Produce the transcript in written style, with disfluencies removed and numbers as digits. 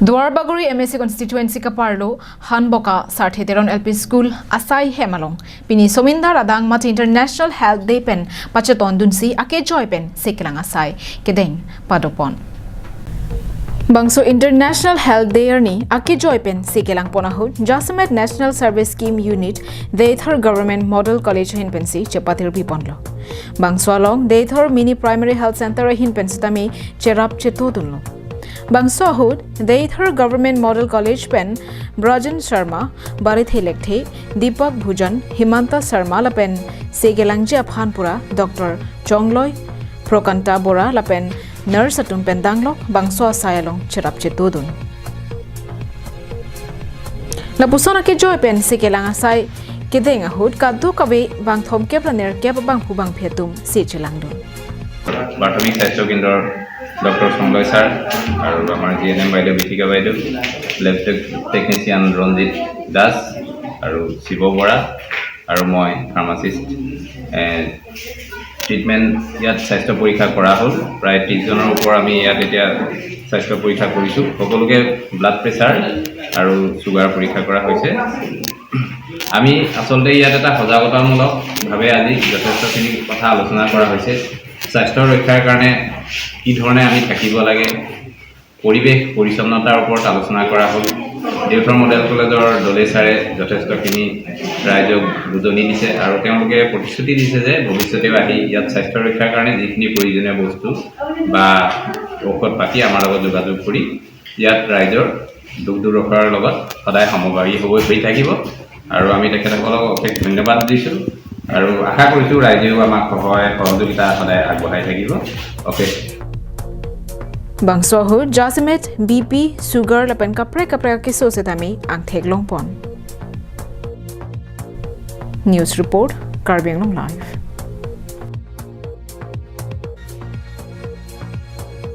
Dwarbaguri MSC constituency kaparlo Hanboka Sarthe Teron LP School Asai Hemalong Pini Sominda Radang Mati International Health Day pen Pachaton Dunsi Ake Joy pen Sekilang Asai Kedeng Padopon Bangso International Health Day ni Ake Joy pen Sekilang Ponahut Jasamet National Service Scheme Unit Deithar Government Model College hin pensi Chepatir Biponlo Bangso along Deithar Mini Primary Health Center hin pensitami Cherap Chetodunlo Bangso ahut Deithar Government Model College pen Brajan Sharma Barit Helekte Deepak Bhujan Himanta Sharma lapen Segelangje Aphanpura Dr. Chongloy Prokanta Bora lapen Nurse atun pendanglok Bangso asayalong Cherapche Todun Lapusona ke joy pen Segelang asay Kedeng ahut kaddu kabe bang thomke planer ke bang phubang phetum se chelangdon Bartami Sasho Kindor Dr. Chongloy sir and our GNM Baido Bitika Baido, Lab Technician Ronjit Das, and Sibo Bora, and my pharmacist. And treatment yet Sasho Purika Korahul, right? Tizono Porami at Sasho Purika Kurisu, Kokoluke blood pressure, and sugar Purika Korahose. আমি আসলে ইয়াত এটা সজাগতামূলক ভাবে আজি যথেষ্টখিনি কথা আলোচনা কৰা হৈছে স্বাস্থ্য ৰক্ষাৰ কাৰণে কি ধৰণে আমি থাকিব লাগে পৰিবেশ পৰিচ্ছন্নতাৰ ওপৰত আলোচনা কৰা হ'ল দেউথৰ মডেল কলেজৰ দলে ছাৰে যথেষ্টখিনি ৰাইজক বুজনি দিছে আৰু তেওঁলোকে প্ৰতিশ্ৰুতি দিছে যে ভৱিষ্যতে আহি ইয়াত স্বাস্থ্য ৰক্ষাৰ কাৰণে যিখিনি প্ৰয়োজনীয় বস্তু বা ঔষধ পাতি আমাৰ লগত যোগাযোগ কৰি ইয়াত ৰাইজৰ দুখ দুৰখাৰ লগত সদায় সমভাগী হৈ থাকিব আৰু আমি তেখেতসকলক অশেষ ধন্যবাদ দিছোঁ আৰু আশা কৰিছোঁ ৰাইজেও আমাক সহযোগিতা সদায় আগবঢ়াই থাকিব okay Bangso ahut Jasamet BP sugar lapen kapre ke sosetami ang theglong pon News report Karbianglong Live